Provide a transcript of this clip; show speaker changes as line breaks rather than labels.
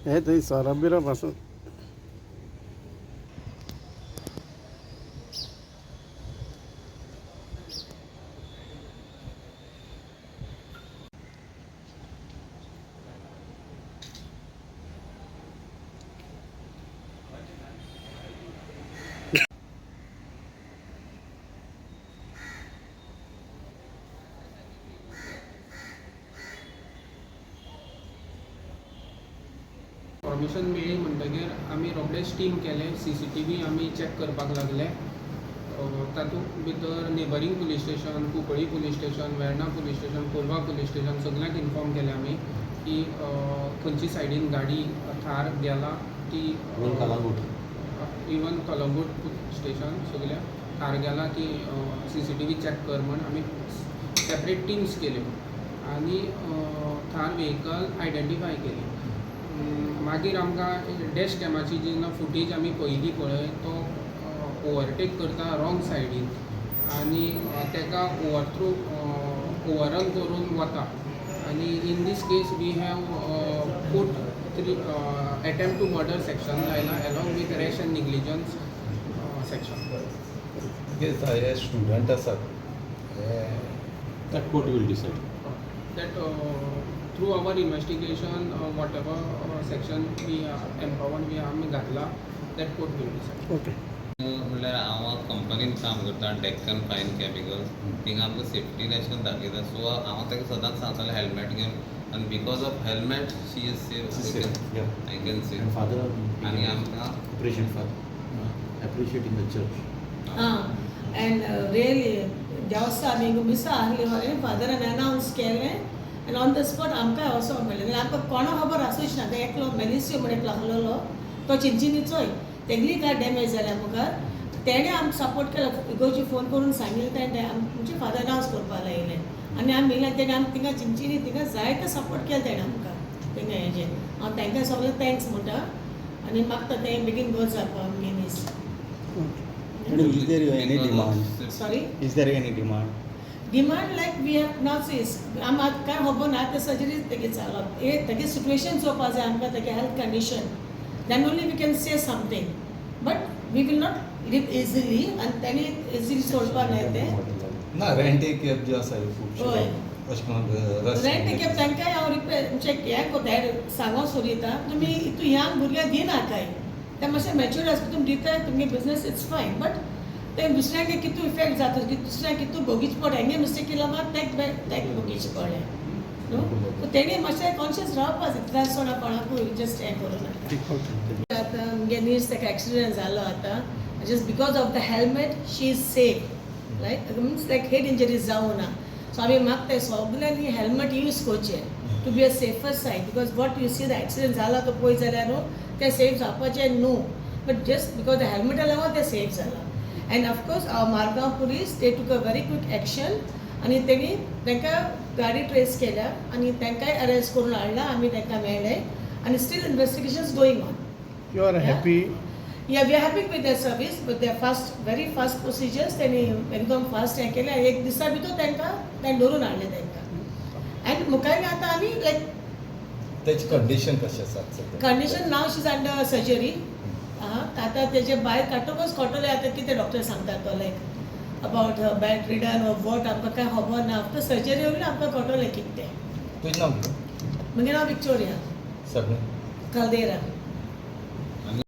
हे थंय सोरोप बिरोप आसूं.
परमिशन मेळ्ळी म्हणटकीर आमी रोखडेच टीम केले. CCTV आमी चॅक करपाक लागले. तातूंत भितर neighbouring police station, Cuncolim police station, Verna police station, Colva police station सगळ्यांक इन्फॉर्म केलें आमी की खंयची सायडीन गाडी थार गेला ती इवन कलंगूट स्टेशन सगळ्या थार गेला ती CCTV चॅक कर म्हण आमी सेपरेट टिम्स केल्यो आनी थार व्हेकल आयडेंटिफाय केली. मागीर आमकां डॅश कॅमाची जेन्ना फुटेज आमी पयली पळय तो ओवरटेक करता रॉंग सायडीन आनी ताका ओवररन करून वता आनी in this case we have put attempt to murder section लायला along with rash and negligence section.
हे स्टुडंट आसात
That court will decide.
That through our investigation, whatever section we empowered, we आमी घातला that court will decide.
Okay.
म्हणल्यार हांव कंपनीन काम करता डेक्कन फायन केमिकल्स. थिंगा आमकां सेफ्टी नॅशन दाखयता. सो हांव ताका सदांच सांगतालें हेल्मेट घेवन आनी because of helmet she is safe. I can say
Father,
आनी आमकां
appreciate father, appreciating the church.
And really जेव्हा आमी मिसा आहली हांवें फादरान अनावन्स केलें आनी ऑन द स्पॉट आमकां वचोंक मेळ्ळें. आमकां कोणा खबर आसूच ना. ते एकलो मेलिसियो म्हणून एकलो आहलोलो तो चिंचिनीचोय तेगली कार डॅमेज जाल्या मुखार. तेणें आमकां सपोर्ट केलो. इगोर्जी फोन करून सांगिल्लें तेणें आमचे फादर अनावन्स करपाक लायलें आनी आमी मेळ्ळें तेणें आमकां थिंगा चिंचिनी थिंगा जायतो सपोर्ट केलो तेणें आमकां थिंगा हेजें. हांव तांकां सगळें थँक्स म्हणटा आनी मागता तें बेगीन बरें जावपा आमगे मीस.
Is there any demand?
Sorry?
Is there any demand?
Demand like we have now says आम आज काय खबर ना ते सर्जरी तेगे चालप हे तेगे सिच्युएशन चोवपा जाय आमकां तेगे health condition then only we can say something but we will not live easily आनी तेणी इजिली सोडपा न्हय ते.
ना रेंट एक कॅब जे आसा
होय.
अशें करून
रेंट केप तांकांय हांव रिप्रेझ हें कोता सांगो सोदिता तुमी हितू ह्या भुरग्याक दिनाकाय ते मातशें मॅच्युअर्ड आसता तुमी दिताय तुमगे बिजनस इट्स फायन बट ते दुसऱ्यांक कितू इफेक्ट जाता दुसऱ्यांक कितू भोगीच पडे हेंगे मिस्टेक केला मात तेक भोगीच पडे न्हू. तेणी मातशें कॉन्शियस रावपा जाय त्रास सोडा कोणाकूय जस्ट हें करूं नाका. आतां आमगे नीड्स तेका एक्सिडेंट जालो आतां just because of the helmet she is safe like means like head injuries जावं ना. सो आमी मागताय सगल्यांनी हेल्मेट यूज करचें to be a safer side because what you see the accident जाला तो पळय जाल्यार ते सेफ जावपाचें न्हू बट जस्ट बिकॉज द हेल्मेटा लागून ते सेफ जाला. एंड ऑफकोर्स मारगांव पुलीस ते टूक अ व्हेरी क्वीक एक्शन आनी तेणी तांकां गाडी ट्रेस केल्या आनी तांकांय अरेस्ट करून हाडला. आमी तांकां मेळ्ळे आनी still investigations going on.
You are happy?
या we are happy with their service but they fast very fast procedures तेणी एकदम फास्ट हें केलें. एक दिसा भितर तांकां धरून हाडलें तांकां आनी मुखार आतां आमी लायक
त्याची कंडिशन कशी आसा
condition now she is under surgery. आतां तेजे भायर काडटकच कळटलें आतां कितें डॉक्टर सांगता तो like about bedridden or what आमकां कांय खबर ना. आफ्टर सर्जरी वयल्यान आमकां कळटलें कितें तें.
तुजें नांव कितें?
म्हजें नांव विक्टोरिया
सगळें
काल्देरा.